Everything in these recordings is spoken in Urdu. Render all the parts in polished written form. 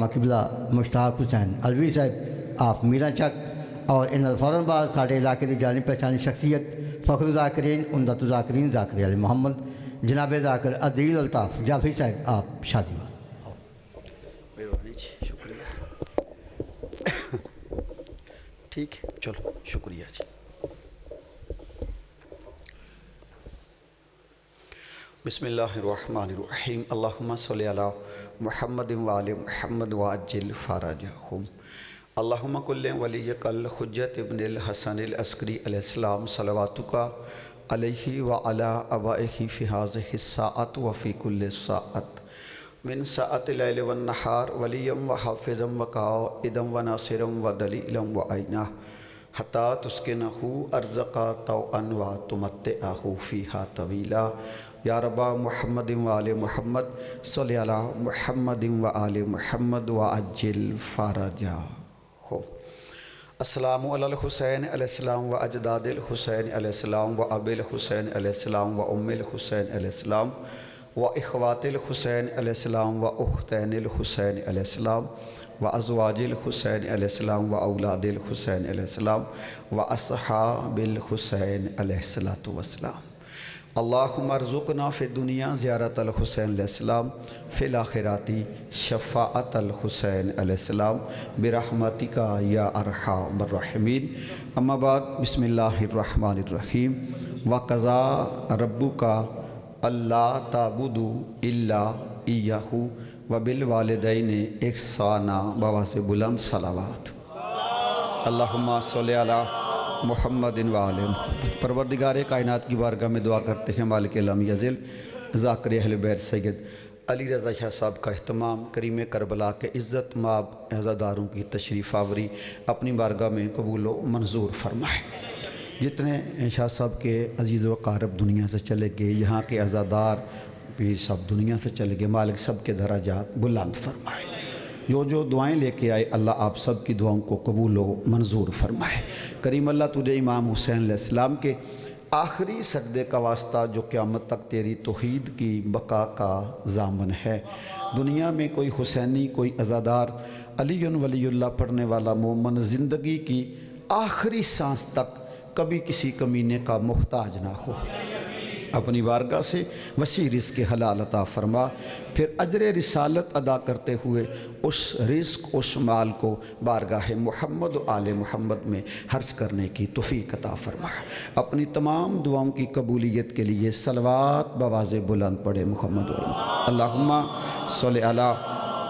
علامہ قبلہ مشتاق حسین الوی صاحب آپ میرا چک اور ان الفوراً بعد ساڑھے علاقے کی جانی پہچانی شخصیت فخر الذاکرین عمدۃ الذاکرین ذاکر علی محمد جناب ذاکر عدیل الطاف جعفری صاحب آپ شادی بات. مہربانی جی، شکریہ. ٹھیک ہے، چلو شکریہ جی. بسم اللہ الرحمن الرحیم. اللہم صلی علی محمد وآل محمد وعجل فرجہم. اللہم کل ولیک الحجۃ ابن الحسن العسکری علیہ السلام صلواتک علیہ وعلی آبائہ فی ہذہ الساعۃ وفی کل ساعۃ من ساعۃ اللیل والنہار ولیم وحافظا وقائدا وناصرا ودلیلا وعینا حتی تسکنہ ارزقا طوعا وتمتعہ فیہا طویلا. یا رب محمد وآل محمد صلی علی محمد وآل محمد وعجل فرجہ. السلام علی الحسین علیہ السلام و اجداد الحسین علیہ السلام و اب الحسین علیہ السلام و ام الحسین علیہ السلام و اخوات الحسین علیہ السلام و اختین الحسین علیہ السلام و ازواج الحسین علیہ السلام و اولاد الحسین علیہ السلام و اصحاب الحسین علیہ السلام. اللہم ارزقنا فی الدنیا زیارت الحسین علیہ السلام فی الاخراتی شفاعت الحسین علیہ السلام برحمتک یا ارحم الراحمین. اما بعد بسم اللہ الرحمن الرحیم. وقضا ربک اللہ تعبدوا الا ایہ وبالوالدین احسانا. بواز بلند صلوات. اللہم صلی علی محمد وآل محمد. پروردگار کائنات کی بارگاہ میں دعا کرتے ہیں مالک لم یزل ذاکر اہل بیت سید علی رضا شاہ صاحب کا اہتمام کریم کربلا کے عزت مآب عزاداروں کی تشریف آوری اپنی بارگاہ میں قبول و منظور فرمائے. جتنے شاہ صاحب کے عزیز و اقارب دنیا سے چلے گئے، یہاں کے عزادار پیر سب دنیا سے چلے گئے، مالک سب کے درجات بلند فرمائے. جو دعائیں لے کے آئے اللہ آپ سب کی دعاؤں کو قبول و منظور فرمائے. کریم اللہ تجھے امام حسین علیہ السلام کے آخری سجدے کا واسطہ جو قیامت تک تیری توحید کی بقا کا ضامن ہے. دنیا میں کوئی حسینی، کوئی عزادار علی ولی اللہ پڑھنے والا مومن زندگی کی آخری سانس تک کبھی کسی کمینے کا محتاج نہ ہو. اپنی بارگاہ سے وسیع رزق حلال عطا فرما. پھر اجر رسالت ادا کرتے ہوئے اس رزق، اس مال کو بارگاہ محمد و آل محمد میں خرچ کرنے کی توفیق عطا فرما. اپنی تمام دعاؤں کی قبولیت کے لیے صلوات بواز بلند پڑھے محمد و اللہم صلی علی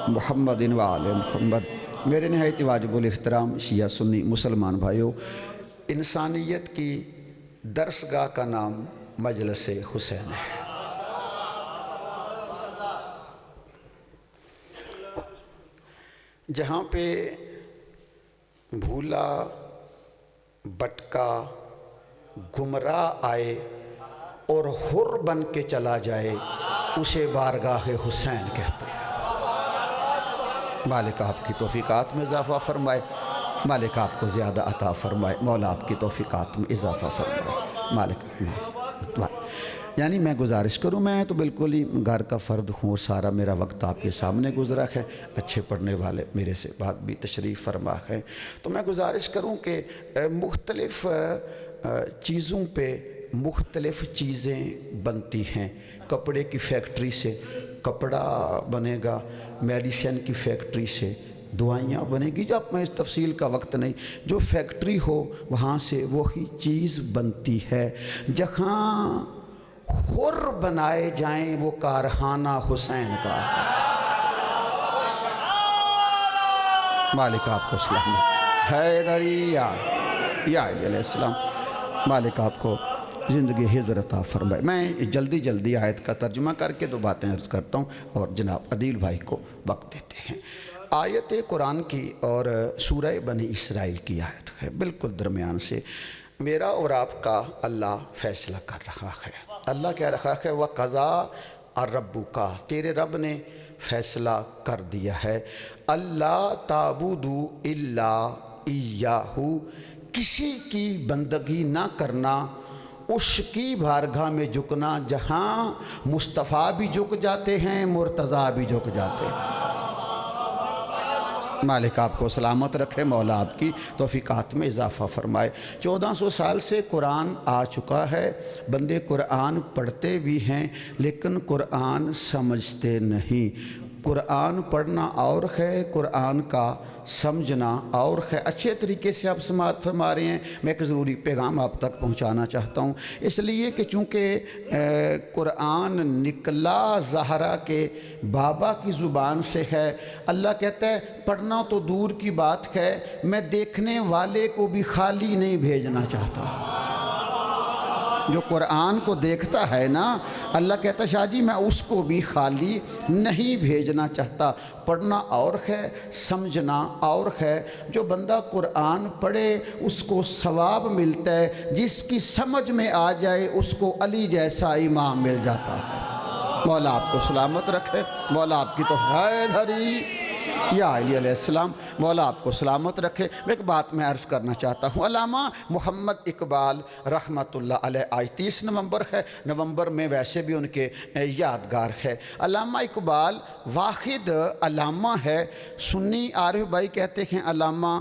محمد و آل محمد. میرے نہایت واجب الاحترام شیعہ سنی مسلمان بھائیوں، انسانیت کی درسگاہ کا نام مجلس حسین ہے. جہاں پہ بھولا بٹکا گمراہ آئے اور حر بن کے چلا جائے اسے بارگاہ حسین کہتے ہیں. مالک آپ کی توفیقات میں اضافہ فرمائے، مالک آپ کو زیادہ عطا فرمائے، مولا آپ کی توفیقات میں اضافہ فرمائے. مالک یعنی میں گزارش کروں، میں تو بالکل ہی گھر کا فرد ہوں اور سارا میرا وقت آپ کے سامنے گزرا ہے. اچھے پڑھنے والے میرے سے بات بھی تشریف فرما ہے، تو میں گزارش کروں کہ مختلف چیزوں پہ مختلف چیزیں بنتی ہیں. کپڑے کی فیکٹری سے کپڑا بنے گا، میڈیسن کی فیکٹری سے دعائیاں بنے گی. جو اب میں اس تفصیل کا وقت نہیں، جو فیکٹری ہو وہاں سے وہی چیز بنتی ہے. جہاں حر بنائے جائیں وہ کارخانہ حسین کا ہے. مالک آپ کو سلام حیدری یا علی علیہ السلام. مالک آپ کو زندگی حضر عطا فرمائے. میں جلدی آیت کا ترجمہ کر کے دو باتیں عرض کرتا ہوں اور جناب عدیل بھائی کو وقت دیتے ہیں. آیت قرآن کی اور سورہ بنی اسرائیل کی آیت ہے، بالکل درمیان سے میرا اور آپ کا اللہ فیصلہ کر رہا ہے. اللہ کہہ رہا ہے وَقَضَىٰ رَبُّكَ، تیرے رب نے فیصلہ کر دیا ہے. اللہ تعبدوا الا ایاہ، کسی کی بندگی نہ کرنا، اس کی بارگاہ میں جھکنا جہاں مصطفیٰ بھی جھک جاتے ہیں، مرتضیٰ بھی جھک جاتے ہیں. مالک آپ کو سلامت رکھے، مولا آپ کی توفیقات میں اضافہ فرمائے۔ 1400 سال سے قرآن آ چکا ہے، بندے قرآن پڑھتے بھی ہیں لیکن قرآن سمجھتے نہیں۔ قرآن پڑھنا اور ہے، قرآن کا سمجھنا اور ہے۔ اچھے طریقے سے آپ سماعت فرما رہے ہیں، میں ایک ضروری پیغام آپ تک پہنچانا چاہتا ہوں، اس لیے کہ چونکہ قرآن نکلا زہرا کے بابا کی زبان سے ہے۔ اللہ کہتا ہے پڑھنا تو دور کی بات ہے، میں دیکھنے والے کو بھی خالی نہیں بھیجنا چاہتا۔ جو قرآن کو دیکھتا ہے نا، اللہ کہتا ہے شاہ جی میں اس کو بھی خالی نہیں بھیجنا چاہتا۔ پڑھنا اور ہے، سمجھنا اور ہے۔ جو بندہ قرآن پڑھے اس کو ثواب ملتا ہے، جس کی سمجھ میں آ جائے اس کو علی جیسا امام مل جاتا ہے۔ مولا آپ کو سلامت رکھے، مولا آپ کی توفیق دھری یا علی علیہ السلام، مولا آپ کو سلامت رکھے۔ میں ایک بات میں عرض کرنا چاہتا ہوں، علامہ محمد اقبال رحمۃ اللہ علیہ آج 30 نومبر ہے، نومبر میں ویسے بھی ان کے یادگار ہے۔ علامہ اقبال واحد علامہ ہے، سنی عارف بھائی کہتے ہیں علامہ،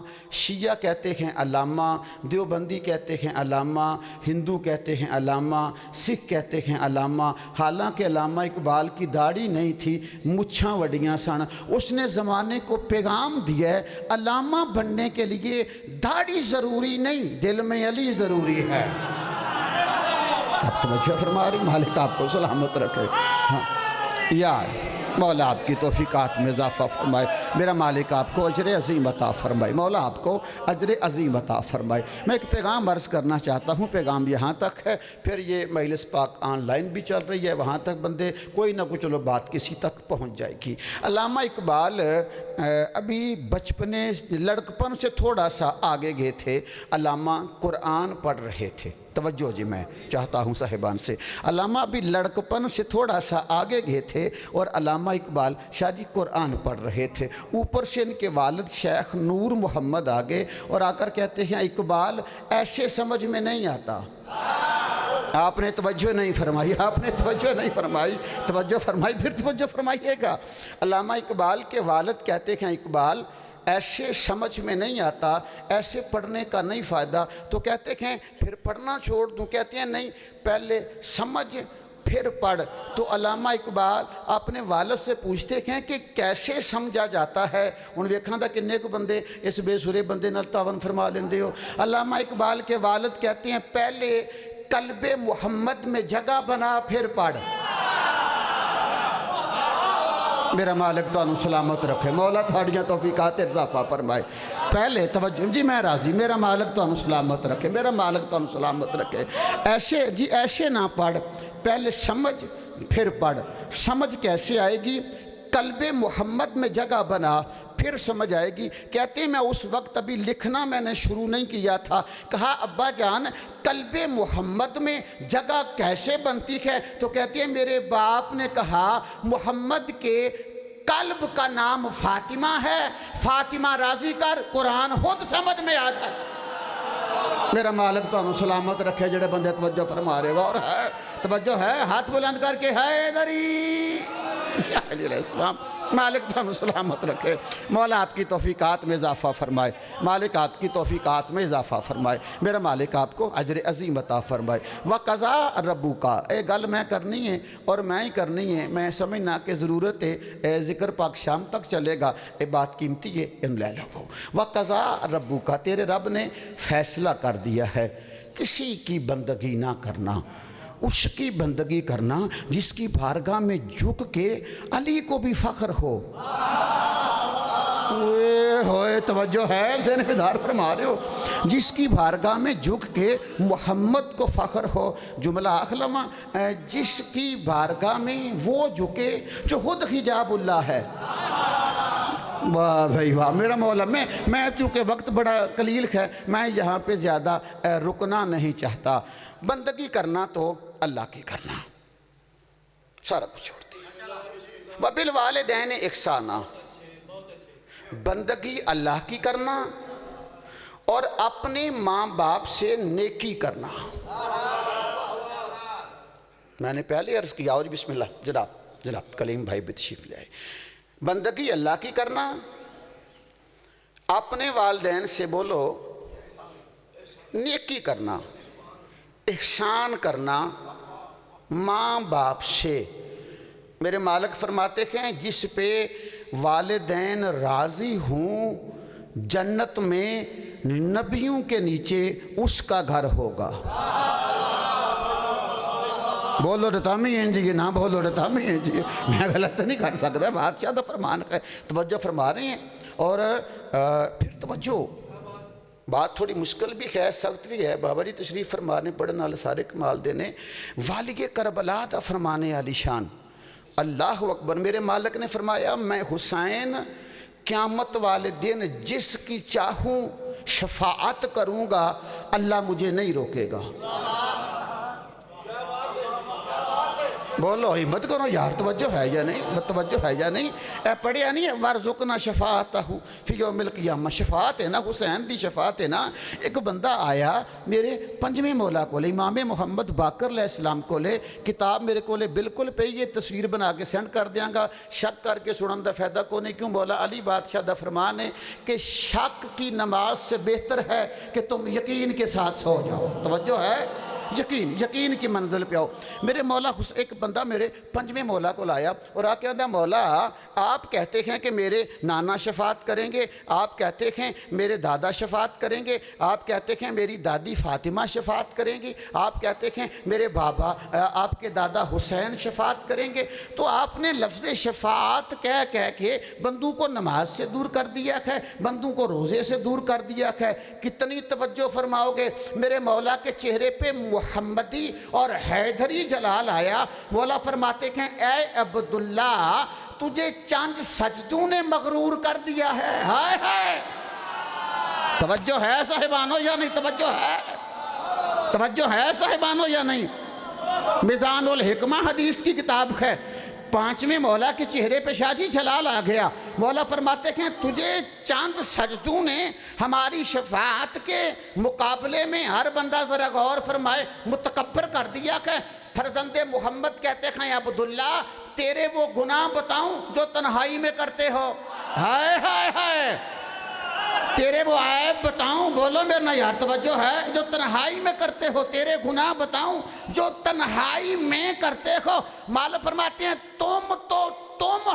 شیعہ کہتے ہیں علامہ، دیوبندی کہتے ہیں علامہ، ہندو کہتے ہیں علامہ، سکھ کہتے ہیں علامہ۔ حالانکہ علامہ اقبال کی داڑھی نہیں تھی، مچھاں وڈیاں سن۔ اس نے زمانے کو پیغام دیا ہے علامہ بننے کے لیے داڑھی ضروری نہیں، دل میں علی ضروری ہے۔ آپ توجہ فرما رہی، مالک آپ کو سلامت رکھے۔ ہاں یا مولا آپ کی توفیقات میں اضافہ فرمائے، میرا مالک آپ کو اجر عظیم عطا فرمائے، مولا آپ کو اجر عظیم عطا فرمائے۔ میں ایک پیغام عرض کرنا چاہتا ہوں، پیغام یہاں تک ہے، پھر یہ مجلس پاک آن لائن بھی چل رہی ہے، وہاں تک بندے کوئی نہ کوئی چلو بات کسی تک پہنچ جائے گی۔ علامہ اقبال ابھی بچپنے لڑکپن سے تھوڑا سا آگے گئے تھے، علامہ قرآن پڑھ رہے تھے۔ توجہ جی میں چاہتا ہوں صاحبان سے، علامہ ابھی لڑکپن سے تھوڑا سا آگے گئے تھے اور علامہ اقبال شاہ جی قرآن پڑھ رہے تھے۔ اوپر سے ان کے والد شیخ نور محمد آگے اور آ کر کہتے ہیں اقبال ایسے سمجھ میں نہیں آتا۔ آپ نے توجہ نہیں فرمائی، آپ نے توجہ نہیں فرمائی، توجہ فرمائی، پھر توجہ فرمائیے گا۔ علامہ اقبال کے والد کہتے ہیں اقبال ایسے سمجھ میں نہیں آتا، ایسے پڑھنے کا نہیں فائدہ، تو کہتے ہیں پھر پڑھنا چھوڑ دوں؟ کہتے ہیں نہیں، پہلے سمجھ پھر پڑھ۔ تو علامہ اقبال اپنے والد سے پوچھتے ہیں کہ کیسے سمجھا جاتا ہے؟ انہوں نے دیکھا تھا کنے کو بندے اس بے سورے بندے نال تعاون فرما لیندے ہو۔ علامہ اقبال کے والد کہتے ہیں پہلے قلب محمد میں جگہ بنا پھر پڑھ۔ میرا مالک تو انہوں سلامت رکھے، مولا تھوڑیاں توفیقات اضافہ فرمائے۔ پہلے توجہ جی میں راضی، میرا مالک تو انہوں سلامت رکھے، میرا مالک تو انہوں سلامت رکھے۔ ایسے جی ایسے نہ پڑھ، پہلے سمجھ پھر پڑھ۔ سمجھ کیسے آئے گی؟ قلب محمد میں جگہ بنا پھر سمجھ آئے گی۔ کہتے ہیں میں اس وقت ابھی لکھنا میں نے شروع نہیں کیا تھا، کہا ابا جان قلب محمد میں جگہ کیسے بنتی ہے؟ تو کہتے ہیں میرے باپ نے کہا محمد کے قلب کا نام فاطمہ ہے، فاطمہ راضی کر قرآن خود سمجھ میں آ جائے۔ میرا مالک تو انہوں سلامت رکھے، جڑے بندے توجہ فرما رہے گا اور ہے توجہ ہے، ہاتھ بلند کر کے ہے دری یا علیہ السلام، مالک تو انہوں سلامت رکھے۔ مولا آپ کی توفیقات میں اضافہ فرمائے، مالک آپ کی توفیقات میں اضافہ فرمائے، میرا مالک آپ کو اجر عظیم عطا فرمائے۔ وَقَضَىٰ رَبُّكَ، اے گل میں کرنی ہے اور میں ہی کرنی ہے، میں سمجھنا کہ ضرورت ہے ذکر پاک شام تک چلے گا، اے بات قیمتی ہے، ان لے لو۔ وَقَضَىٰ رَبُّكَ، تیرے رب نے فیصلہ کر دیا ہے کسی کی بندگی نہ کرنا، اس کی بندگی کرنا جس کی بارگاہ میں جھک کے علی کو بھی فخر ہو۔ ہوئے توجہ ہے، ذہن بیدار فرما رہے ہو، جس کی بارگاہ میں جھک کے محمد کو فخر ہو۔ جملہ اخلمہ، جس کی بارگاہ میں وہ جھکے جو خود حجاب اللہ ہے۔ واہ بھائی واہ، میرا مولا، میں چونکہ وقت بڑا قلیل ہے، میں یہاں پہ زیادہ رکنا نہیں چاہتا۔ بندگی کرنا تو اللہ کی کرنا، سارا کچھ چھوڑ دیا۔ وَبِالْوَالِدَيْنِ إِحْسَانًا، بندگی اللہ کی کرنا اور اپنے ماں باپ سے نیکی کرنا۔ میں نے پہلے عرض کیا، اور بسم اللہ جناب کلیم بھائی بھی تشریف لے آئے۔ بندگی اللہ کی کرنا، اپنے والدین سے بولو نیکی کرنا، احسان کرنا ماں باپ سے۔ میرے مالک فرماتے ہیں جس پہ والدین راضی ہوں جنت میں نبیوں کے نیچے اس کا گھر ہوگا۔ بولو رتامی ہیں جی، نہ بولو رتامی ہیں جی، میں غلط نہیں کر سکتا، بادشاہ دا فرمان ہے۔ توجہ فرما رہے ہیں۔ اور پھر توجہ، بات تھوڑی مشکل بھی ہے، سخت بھی ہے، بابا جی تشریف فرمانے پڑھنے والے سارے کمال دینے۔ والی کربلا دا فرمانے علی شان، اللہ اکبر۔ میرے مالک نے فرمایا میں حسین قیامت والے دن جس کی چاہوں شفاعت کروں گا اللہ مجھے نہیں روکے گا۔ بولو ہمت کرو یار، توجہ ہے یا نہیں؟ توجہ ہے یا نہیں؟ پڑھیا نہیں ہے وارزقنا شفاعتہ فی یوم القیامہ، شفاعت ہے نا، حسین دی شفاعت ہے نا۔ ایک بندہ آیا میرے پنجویں مولا کو لے، امام محمد باقر علیہ السلام کو لے، کتاب میرے کو لے بالکل پہ یہ تصویر بنا کے سینڈ کر دیاں گا، شک کر کے سنن دا فائدہ کو نہیں۔ کیوں؟ مولا علی بادشاہ دا فرمان ہے کہ شک کی نماز سے بہتر ہے کہ تم یقین کے ساتھ سو جاؤ۔ توجہ ہے؟ یقین کی منزل پہ آؤ۔ میرے مولا ایک بندہ میرے پنجویں مولا کو لایا اور آ کے کہتا مولا آپ کہتے ہیں کہ میرے نانا شفاعت کریں گے، آپ کہتے ہیں میرے دادا شفاعت کریں گے، آپ کہتے ہیں میری دادی فاطمہ شفاعت کریں گی، آپ کہتے ہیں میرے بابا آپ کے دادا حسین شفاعت کریں گے، تو آپ نے لفظ شفاعت کہہ کے بندوں کو نماز سے دور کر دیا ہے، بندوں کو روزے سے دور کر دیا ہے۔ کتنی توجہ فرماؤ گے؟ میرے مولا کے چہرے پہ محمدی اور حیدری جلال آیا۔ مولا فرماتے ہیں اے عبداللہ تجھے چند سجدوں نے مغرور کر دیا ہے۔ ہائے ہائے، توجہ ہے صاحبانو یا نہیں؟ توجہ ہے؟ توجہ ہے صاحبانو یا نہیں؟ میزان الحکمہ حدیث کی کتاب ہے، پانچویں مولا کے چہرے پہ شاہی جلال آ گیا۔ مولا فرماتے ہیں تجھے چند سجدوں نے ہماری شفاعت کے مقابلے میں، ہر بندہ ذرا غور فرمائے، متکبر کر دیا کہ فرزند محمد کہتے ہیں عبداللہ تیرے وہ گناہ بتاؤں جو تنہائی میں کرتے ہو؟ ہائے ہائے ہائے، تیرے وہ عیب بتاؤں؟ بولو میرے نا یار، توجہ ہے؟ جو تنہائی میں کرتے ہو، تیرے گناہ بتاؤں جو تنہائی میں کرتے ہو؟ مالا فرماتے ہیں تم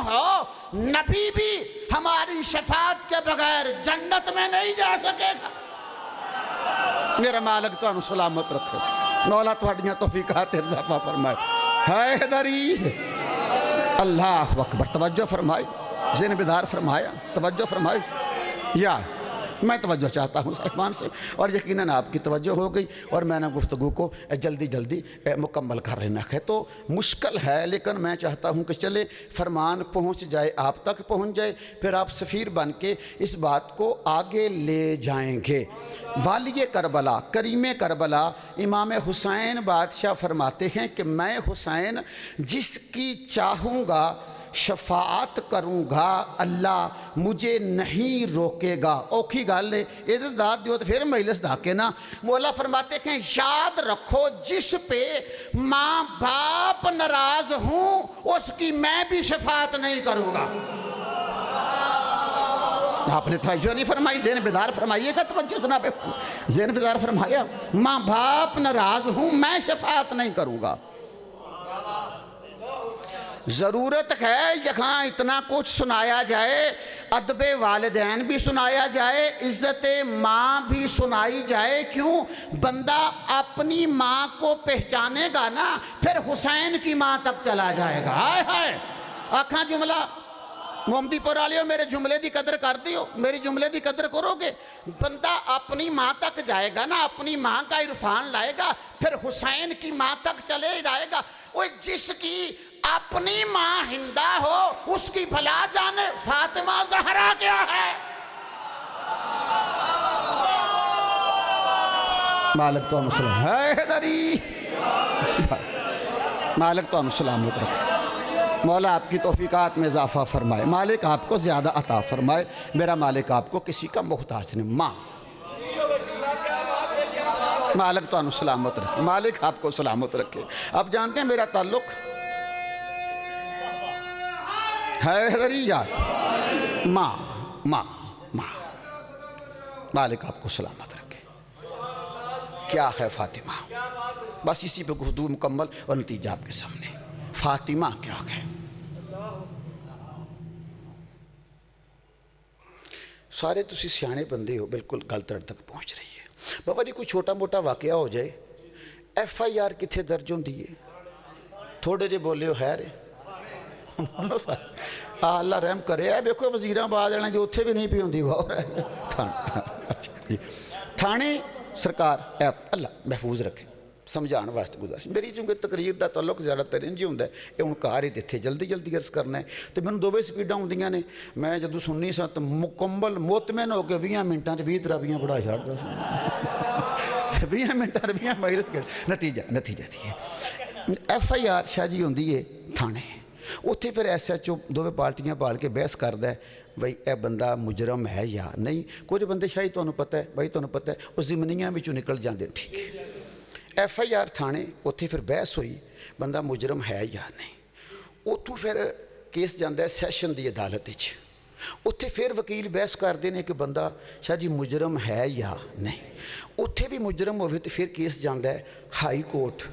ہو نبی بھی ہماری شفاعت کے بغیر جنت میں نہیں جا سکے گا۔ میرا مالک تو انہوں سلامت رکھے، مولا تھوڑیاں توفیقات اضافہ فرمائے۔ حیدری، اللہ اکبر، توجہ فرمائی، ذہن بیدار فرمایا، توجہ فرمائی۔ یا میں توجہ چاہتا ہوں صاحبان سے، اور یقیناً آپ کی توجہ ہو گئی، اور میں نے گفتگو کو جلدی مکمل کر لینا ہے۔ تو مشکل ہے لیکن میں چاہتا ہوں کہ چلے فرمان پہنچ جائے، آپ تک پہنچ جائے، پھر آپ سفیر بن کے اس بات کو آگے لے جائیں گے۔ والی کربلا، کریم کربلا امام حسین بادشاہ فرماتے ہیں کہ میں حسین جس کی چاہوں گا شفاعت کروں گا اللہ مجھے نہیں روکے گا۔ اوکھی گل ہے، ادھر داد دیو تو پھر مجلس دھاکے نا۔ مولا فرماتے ہیں یاد رکھو جس پہ ماں باپ ناراض ہوں اس کی میں بھی شفاعت نہیں کروں گا۔ آپ نے توجہ نہیں فرمائی، ذہن بیدار فرمائیے گا، توجہ جناب ذہن بیدار فرمایا۔ ماں باپ ناراض ہوں میں شفاعت نہیں کروں گا۔ ضرورت ہے یہاں اتنا کچھ سنایا جائے، ادب والدین بھی سنایا جائے، عزت ماں بھی سنائی جائے۔ کیوں؟ بندہ اپنی ماں کو پہچانے گا نا پھر حسین کی ماں تک چلا جائے گا۔ ہائے ہائے، آکھاں جملہ محمدی پور آلیو میرے جملے دی قدر کر دیو، میری جملے دی قدر کرو گے، بندہ اپنی ماں تک جائے گا نا، اپنی ماں کا عرفان لائے گا، پھر حسین کی ماں تک چلے جائے گا۔ وہ جس کی اپنی ماں ہندہ ہو اس کی بھلا جانے فاطمہ زہرا کیا ہے۔ مالک تو مسلم ہے حیدری، مالک تو سلامت رکھے، مولا آپ کی توفیقات میں اضافہ فرمائے، مالک آپ کو زیادہ عطا فرمائے، میرا مالک آپ کو کسی کا محتاج نہیں۔ ماں مالک تو سلامت رکھے، مالک آپ کو سلامت رکھے۔ اب جانتے ہیں میرا تعلق حیدری یار، ماں ماں ماں مالک آپ کو سلامت رکھے۔ کیا ہے فاطمہ؟ بس اسی پہ گفتگو مکمل اور نتیجہ آپ کے سامنے۔ فاطمہ کیا ہے؟ سارے تسی سیانے بندے ہو، بالکل گل تڑ تک پہنچ رہی ہے۔ بابا جی کوئی چھوٹا موٹا واقعہ ہو جائے، ایف آئی آر کتنے درج ہوندی ہے؟ تھوڑے جے بولے ہو خیر اللہ رحم کرے۔ دیکھو وزیر آباد والے جو اتنے بھی نہیں پی ہوندی غور ہے۔ تھانے سرکار اللہ محفوظ رکھے، سمجھان واسطے گزارش میری، چونکہ تقریر دا تعلق زیادہ تر انج ہوندا ہے، یہ ہن کار ہی تے جلدی جلدی عرض کرنا ہے تے مینوں دوویں سپیڈاں ہوندیاں نے۔ میں جدوں سننی سا تے مکمل مطمئن ہو کے 20 منٹاں تے 20 ترابیاں پڑھا چھڑدا سی۔ 20 منٹاں 20 مجلس کے نتیجہ تھی ایف آئی آر شاہ جی ہوندی ہے تھانے، اتنے پھر ایس ایچ او دوویں پارٹیاں پال کے بحث کردا ہے بھائی اے بندہ مجرم ہے یا نہیں۔ کچھ بندے شاید تمہیں پتہ ہے بھائی، تمہیں پتہ ہے وہ ضمنیاں وچوں نکل جاندے، ٹھیک ہے۔ ایف آئی آر تھانے اتنے پھر بحث ہوئی بندہ مجرم ہے یا نہیں، اتوں پھر کیس جاندہ ہے سیشن دی عدالت وچ، اتنے پھر وکیل بحث کرتے ہیں کہ بندہ شاہ جی مجرم ہے یا نہیں، اتنے بھی مجرم ہوئے تو پھر کیس جاندہ ہے ہائی کورٹ،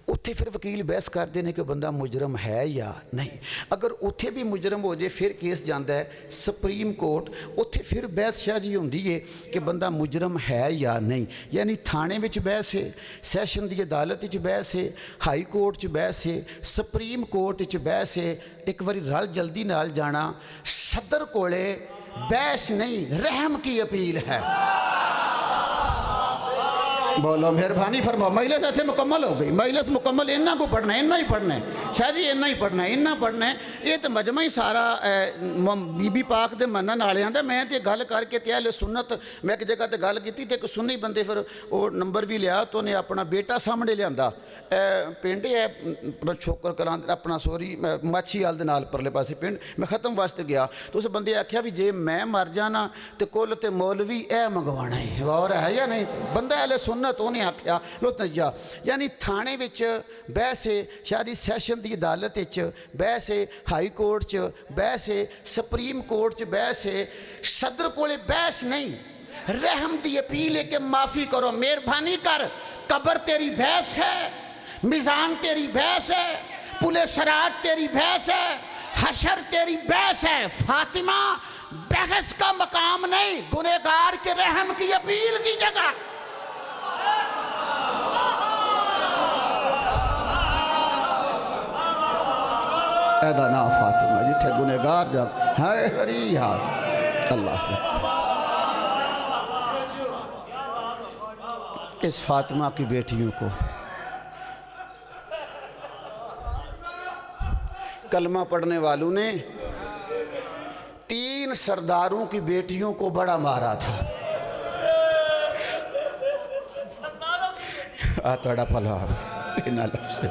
اتنے پھر وکیل بحث کرتے ہیں کہ بندہ مجرم ہے یا نہیں، اگر اتنے بھی مجرم ہو جائے پھر کیس جاندہ ہے سپریم کورٹ، اتنے پھر بحث شاہ جی ہوندی ہے کہ بندہ مجرم ہے یا نہیں۔ یعنی تھانے وچ بحث ہے، سیشن دی عدالت وچ بحث ہے، ہائی کورٹ وچ بحث ہے، سپریم کورٹ وچ بحث ہے۔ ایک باری رل جلدی نال جانا، صدر کولے بحث نہیں رحم کی اپیل ہے۔ بولو مہربانی فرماؤ۔ مجلس ایسے مکمل ہو گئی، مجلس مکمل، انہاں کو پڑھنا ہے، انہاں ہی پڑھنا ہے شاہ جی، انہاں ہی پڑھنا ہے، انہاں پڑھنا ہے۔ یہ تو مجمع ہی سارا بی بی پاک دے منن والے آندا۔ میں تے گل کر کے تے اہل سنت، میں ایک جگہ تے گل کیتی تے ایک سنی بندے پھر وہ نمبر بھی لیا تو انہیں اپنا بیٹا سامنے لیا، پنڈ ہے چھوکر کلاں اپنا سوری ماچھی وال دے نال پرلے پاسے پنڈ، میں ختم واسطے گیا تو اس بندے آکھیا بھی جے میں مر جانا تے کل تے مولوی اے منگوانا ہے، غور ہے یا نہیں؟ بندہ اہل سنت تو نہیں آکھیا لو نتیجہ۔ یعنی تھانے وچ بحث ہے، شاہی سیشن دی عدالت وچ بحث ہے، ہائی کورٹ چ بحث ہے، سپریم کورٹ چ بحث ہے، صدر کولے بحث نہیں، رحم دی اپیل ہے کہ معافی کرو، مہربانی کر، قبر تیری بحث ہے، میزان تیری بحث ہے، پلے صراط تیری بحث ہے، حشر تیری بحث ہے۔ فاطمہ بحث کا مقام نہیں، گنہگار کے رحم کی اپیل کی جگہ۔ ایدہ نا فاطمہ جتھے گنہگار جب ہے ہری یار اللہ۔ اس فاطمہ کی بیٹیوں کو کلمہ پڑھنے والوں نے 3 سرداروں کی بیٹیوں کو بڑا مارا تھا۔ آتڑا پھلا انہا لفظ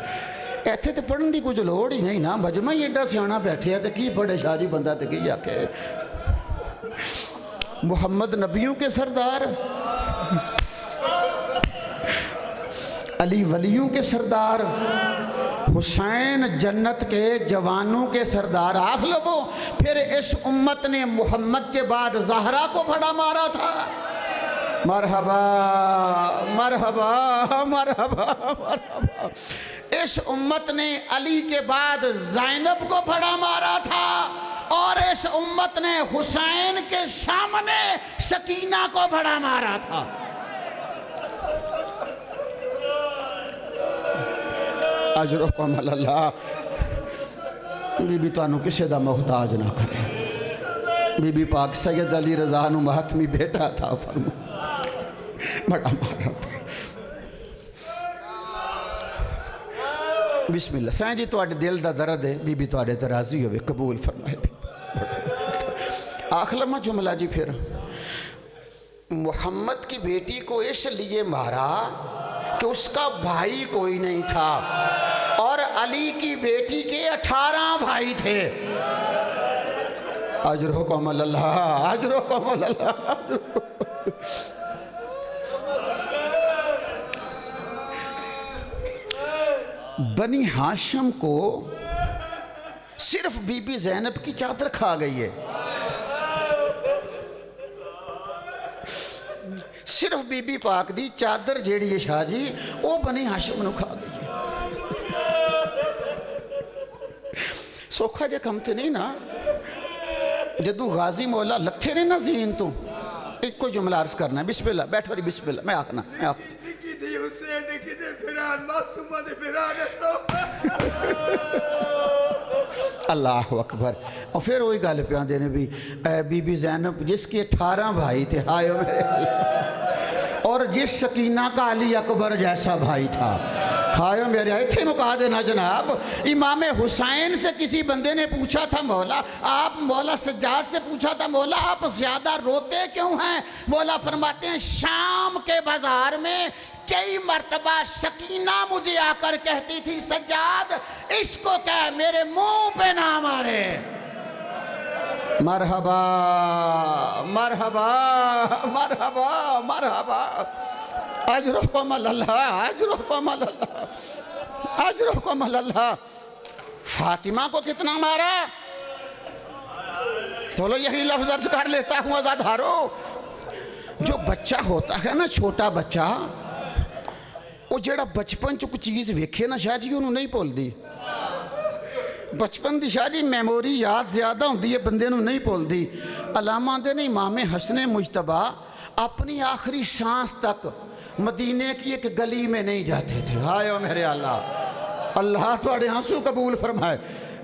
ایتھے تے پڑھن دی کچھ لوڑ ہی نہیں نا، مجمع ہی ایڈا سیانا بیٹھے ہے تے کی پڑھے شاہ جی بندہ تے کی آکے۔ محمد نبیوں کے سردار، علی ولیوں کے سردار، حسین جنت کے جوانوں کے سردار، آخ لوگوں پھر اس امت نے محمد کے بعد زہرا کو بڑا مارا تھا۔ مرحبا مرحبا مرحبا مرحبا۔ اس امت نے علی کے بعد زینب کو بڑا مارا تھا، اور اس امت نے حسین کے سامنے سکینہ کو بڑا مارا تھا۔ اجرکم اللہ۔ بی بی توانو کسے دا محتاج نہ کرے۔ بی بی پاک سید علی رضا نو مہتمی بیٹا تھا، فرمو بڑا مارا تھا۔ بسم اللہ سائیں جی تواڈے دل دا درد ہے، بی بی تواڈے تے راضی ہوئے، قبول فرمائے۔ آخلمہ جملہ جی پھر محمد کی بیٹی کو اس لیے مارا کہ اس کا بھائی کوئی نہیں تھا، اور علی کی بیٹی کے 18 بھائی تھے۔ اجرکم اللہ اجرکم اللہ۔ بنی ہاشم کو صرف بی بی زینب کی چادر کھا گئی ہے۔ صرف بی بی پاک دی چادر جیڑی ہے شاہ جی وہ بنی ہاشم نو کھا گئی ہے۔ سوکھا جے کم تے نہیں نا، جدو غازی مولا لتھے نے نا زین تو ایک کو جملہ عرض کرنا ہے، بسم اللہ بیٹھو ری بسم اللہ، میں آکھنا نکی دی حسین نکی دی پھران معصومہ دی پھران سو اللہ اکبر۔ اور پھر وہی گل پیاں دینے بھی بی بی زینب جس کے 18 بھائی تھے، ہائے میرے اللہ، اور جس سکینہ کا علی اکبر جیسا بھائی تھا، ہائے میرے اتھے مکا دینا جناب۔ امام حسین سے کسی بندے نے پوچھا تھا مولا، آپ مولا سجاد سے پوچھا تھا مولا آپ زیادہ روتے کیوں ہیں؟ مولا فرماتے ہیں شام کے بازار میں کئی مرتبہ سکینہ مجھے آ کر کہتی تھی سجاد اس کو کہہ میرے منہ پہ نہ مارے۔ مرحبا مرحبا مرحبا مرحبا، اجرکم اللہ اجرکم اللہ اجرکم اللہ۔ فاطمہ کو کتنا مارا؟ چلو یہی لفظ عرض کر لیتا ہوں عزادارو، جو بچہ ہوتا ہے نا چھوٹا بچہ، وہ جڑا بچپن چ کوئی چیز ویکھے نا شاہ جی انہوں نہیں بھول دی۔ بچپن دی شاہ جی میموری یاد زیادہ ہوندی ہے، بندے نو نہیں بھول دی۔ علامہ دے نے امام حسن مجتبیٰ اپنی آخری سانس تک مدینے کی ایک گلی میں نہیں جاتے تھے۔ ہائے او میرے اللہ، اللہ تھوڑے آنسو قبول فرمائے۔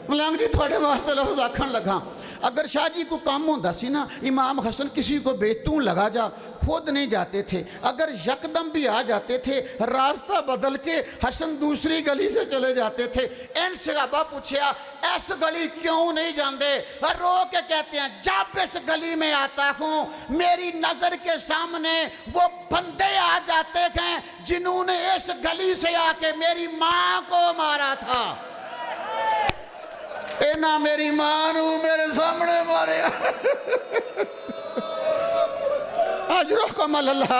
ملانگ جی تھوڑے واسطے لفظ آکھن لگا، اگر شاہ جی کو کام ہوندہ سی نا امام حسن کسی کو بیتوں لگا جا خود نہیں جاتے تھے، اگر یکدم بھی آ جاتے تھے راستہ بدل کے حسن دوسری گلی سے چلے جاتے تھے۔ ان صحابہ پوچھیا اس گلی کیوں نہیں جاندے؟ رو کے کہتے ہیں جب اس گلی میں آتا ہوں میری نظر کے سامنے وہ بندے آ جاتے ہیں جنہوں نے اس گلی سے آ کے میری ماں کو مارا تھا۔ اینا میری ماں نو میرے سامنے مارے۔ اجرکم اللہ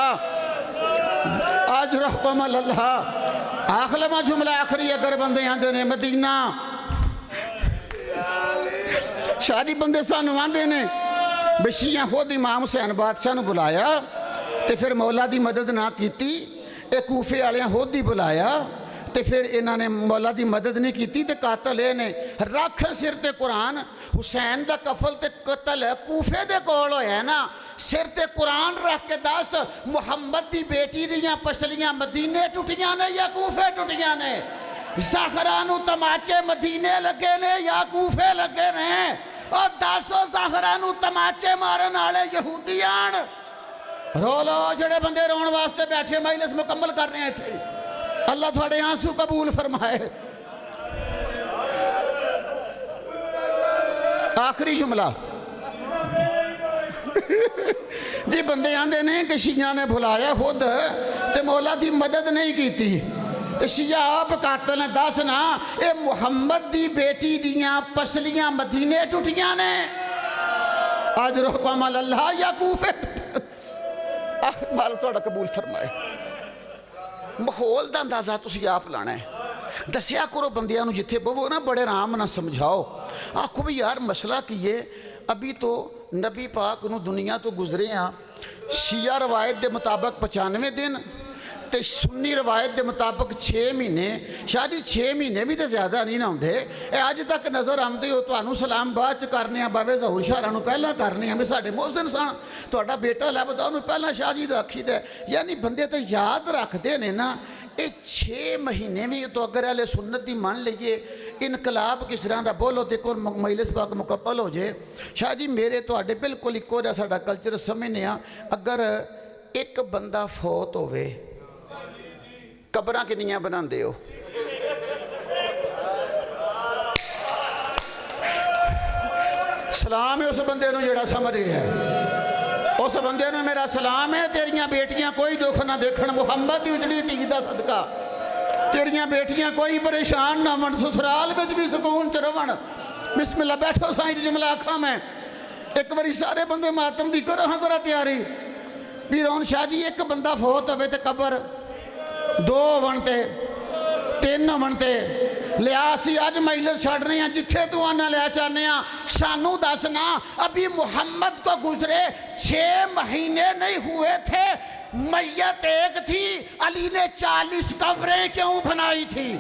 اجرکم اللہ۔ آخلمہ جملہ آخری اگر بندے آندے نے مدینہ شادی بندے سانو آندے نے بشیاں خود امام حسین بادشاہ نو بلایا تے پھر مولا دی مدد نہ کیتی، ایک کوفے والیاں خود ہی بلایا تے پھر انہوں نے مولا دی مدد نہیں کیتی تے قاتل اے نے رکھ سر تے قرآن۔ حسین دا کفل تے قتل کوفے دے کول ہویا ہے نا، سر تے قرآن رکھ کے دس محمد دی بیٹی دیاں پسلیاں مدینے ٹوٹیاں نے یا کوفے ٹوٹیاں نے؟ زہرانو تماچے مدینے لگے نے یا کوفے لگے نے؟ اور دسو زہرانو تماچے مارن آلے یہودیان رو لو جڑے بندے رون واسطے بیٹھے مجلس مکمل کر رہے تھے، اللہ تھوڑے آنسو قبول فرمائے۔ آخری جملہ جی بندے آندے نے کہ شیعہ نے بھلایا خود تے مولا دی مدد نہیں کیتی تے شیعہ آپ قاتل نے دس نا اے محمد دی بیٹی دیاں پسلیاں مدینے ٹوٹیاں نے؟ اجرکم اللہ یا کوفے؟ آخر مال توڑا قبول فرمائے۔ ماحول دا اندازہ تسی آپ لانا ہے، دسیا کرو بندیاں نو جتھے بہو نا بڑے رام نہ سمجھاؤ، آکھو بھی یار مسئلہ کیے ابھی تو نبی پاک نو دنیا تو گزرے ہیں، شیعہ روایت دے مطابق 95 دن تے سنی روایت دے مطابق 6 مہینے۔ شاہ جی 6 مہینے بھی تے زیادہ نہیں نہ ہوندے، اے آج تک نظر آمدے ہو تو انو سلام بعد چ کرنے ہیں، بابے ظہور شاہ نو پہلا کرنے ہیں، میں ساڑھے محسن سان تو بیٹا لبدا انو پہلا شاہ جی دا اکھی دے، یعنی بندے تے یاد رکھ دے نے نا اے 6 مہینے میں تو اگر اہل سنت دی مان لئیے انقلاب کس طرح دا بولو دیکھو مجلس پاک مکمل ہو جائے۔ شاہ جی میرے تو آڈے بالکل ایک اور ساڑھا کلچر سمجھنے ہیں، اگر ایک بندہ فوت ہوئے قبران کنیاں بنان دے ہو؟ سلام ہے اس بندے نو جڑا سمجھ گیا ہے، اس بندے نو میرا سلام ہے۔ تیریاں بیٹیاں کوئی دکھ نہ دیکھن محمد دی اجڑی تھی دا صدقہ، تیریاں بیٹیاں کوئی پریشان نہ من، سسرال بچ بھی سکون چرون۔ بسم اللہ بیٹھو سائیں جملہ آکھا میں ایک باری سارے بندے ماتم دی کرو ہاں ذرا تیاری۔ پیرون شاہ جی ایک بندہ فوت ہوئے تے قبر 2 بنتے 3 بنتے لیا سی اج مجلس چھڑ رہے ہیں جتھے تو آنا لیا چاہنے ہیں سانو دسنا ابھی محمد کو گزرے 6 مہینے نہیں ہوئے تھے میت ایک تھی علی نے 40 قبریں کیوں بنائی تھی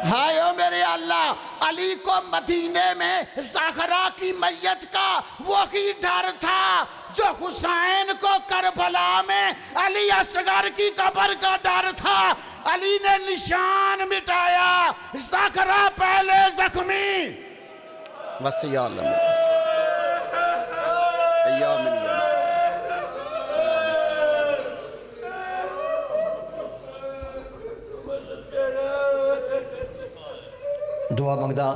ہائے او میرے اللہ علی کو مدینے میں زہرا کی میت کا وہی ڈر تھا جو حسین کو کربلا میں علی اصغر کی قبر کا ڈر تھا علی نے نشان مٹایا زہرا پہلے زخمی وسیع عالم ایام دعا منگدا